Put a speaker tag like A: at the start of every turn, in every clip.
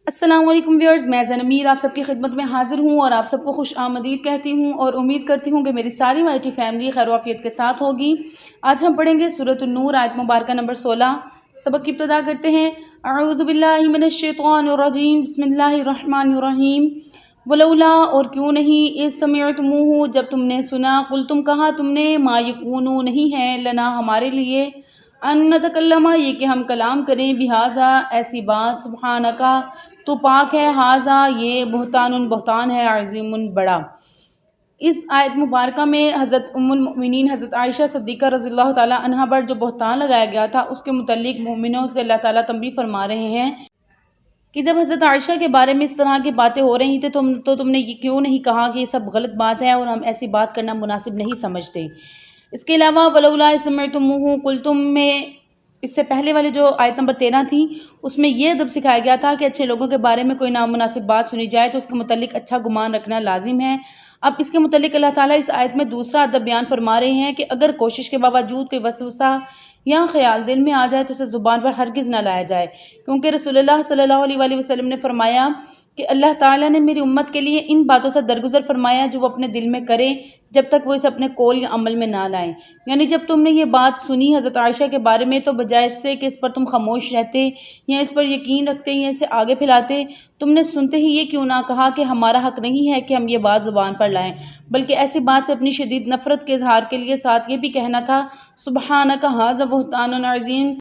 A: السلام علیکم ویورز، میں زین امیر آپ سب کی خدمت میں حاضر ہوں اور آپ سب کو خوش آمدید کہتی ہوں اور امید کرتی ہوں کہ میری ساری وائی فیملی خیر و عافیت کے ساتھ ہوگی۔ آج ہم پڑھیں گے سورۃ النور آیت مبارکہ نمبر 16۔ سبق کی ابتدا کرتے ہیں۔ اعوذ باللہ من الشیطان الرجیم، بسم اللہ الرحمن الرحیم۔ ولولا اور کیوں نہیں، اذ سمعتموہ جب تم نے سنا، قلتم کہا تم نے، ما یکون نہیں ہے، لنا ہمارے لیے، ان نتکلم یہ کہ ہم کلام کریں، بہذا ایسی بات، سبحانکا تو پاک ہے، ہاذا یہ بہتان ہے، عظیم بڑا۔ اس آیت مبارکہ میں حضرت ام المؤمنین حضرت عائشہ صدیقہ رضی اللہ تعالیٰ عنہ پر جو بہتان لگایا گیا تھا اس کے متعلق مومنوں سے اللہ تعالیٰ تنبیہ فرما رہے ہیں کہ جب حضرت عائشہ کے بارے میں اس طرح کی باتیں ہو رہی تھیں تو تم نے یہ کیوں نہیں کہا کہ یہ سب غلط بات ہے اور ہم ایسی بات کرنا مناسب نہیں سمجھتے۔ اس کے علاوہ ولولا سمعتموہ قلتم میں اس سے پہلے والی جو آیت نمبر 13 تھی اس میں یہ ادب سکھایا گیا تھا کہ اچھے لوگوں کے بارے میں کوئی نامناسب بات سنی جائے تو اس کے متعلق اچھا گمان رکھنا لازم ہے۔ اب اس کے متعلق اللہ تعالیٰ اس آیت میں دوسرا ادب بیان فرما رہے ہیں کہ اگر کوشش کے باوجود کوئی وسوسہ یا خیال دل میں آ جائے تو اسے زبان پر ہرگز نہ لایا جائے، کیونکہ رسول اللہ صلی اللہ علیہ وآلہ وسلم نے فرمایا کہ اللہ تعالیٰ نے میری امت کے لیے ان باتوں سے درگزر فرمایا جو وہ اپنے دل میں کریں جب تک وہ اسے اپنے قول یا عمل میں نہ لائیں۔ یعنی جب تم نے یہ بات سنی حضرت عائشہ کے بارے میں تو بجائے اس سے کہ اس پر تم خاموش رہتے یا اس پر یقین رکھتے یا اسے آگے پھیلاتے، تم نے سنتے ہی یہ کیوں نہ کہا کہ ہمارا حق نہیں ہے کہ ہم یہ بات زبان پر لائیں، بلکہ ایسی بات سے اپنی شدید نفرت کے اظہار کے لیے ساتھ یہ بھی کہنا تھا، سبحانک ھذا بہتان عظیم،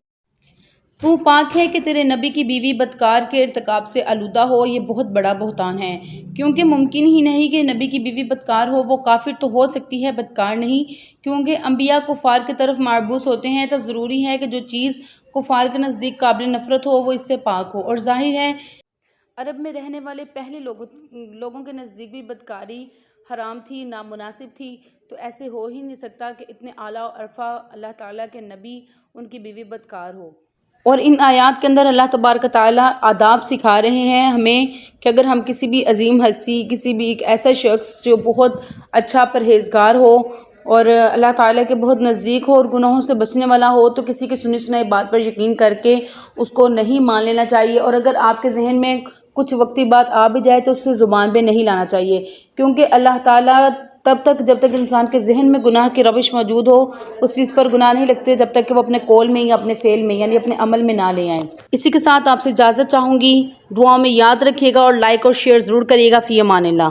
A: تو پاک ہے کہ تیرے نبی کی بیوی بدکار کے ارتکاب سے آلودہ ہو، یہ بہت بڑا بہتان ہے، کیونکہ ممکن ہی نہیں کہ نبی کی بیوی بدکار ہو، وہ کافر تو ہو سکتی ہے بدکار نہیں، کیونکہ انبیاء کفار کی طرف مابعوث ہوتے ہیں تو ضروری ہے کہ جو چیز کفار کے نزدیک قابل نفرت ہو وہ اس سے پاک ہو، اور ظاہر ہے عرب میں رہنے والے پہلے لوگوں کے نزدیک بھی بدکاری حرام تھی، نامناسب تھی، تو ایسے ہو ہی نہیں سکتا کہ اتنے اعلیٰ و عرفہ اللہ تعالیٰ کے نبی ان کی بیوی بدکار ہو۔ اور ان آیات کے اندر اللہ تبارک تعالیٰ آداب سکھا رہے ہیں ہمیں کہ اگر ہم کسی بھی عظیم ہستی، کسی بھی ایک ایسا شخص جو بہت اچھا پرہیزگار ہو اور اللہ تعالیٰ کے بہت نزدیک ہو اور گناہوں سے بچنے والا ہو تو کسی کی سنی سنائی بات پر یقین کر کے اس کو نہیں مان لینا چاہیے، اور اگر آپ کے ذہن میں کچھ وقتی بات آ بھی جائے تو اسے زبان پہ نہیں لانا چاہیے، کیونکہ اللہ تعالیٰ تب تک جب تک انسان کے ذہن میں گناہ کی روش موجود ہو اس چیز پر گناہ نہیں لگتے جب تک کہ وہ اپنے قول میں یا اپنے فعل میں یعنی اپنے عمل میں نہ لے آئیں۔ اسی کے ساتھ آپ سے اجازت چاہوں گی، دعاؤں میں یاد رکھیے گا اور لائک اور شیئر ضرور کریے گا۔ فی امان اللہ۔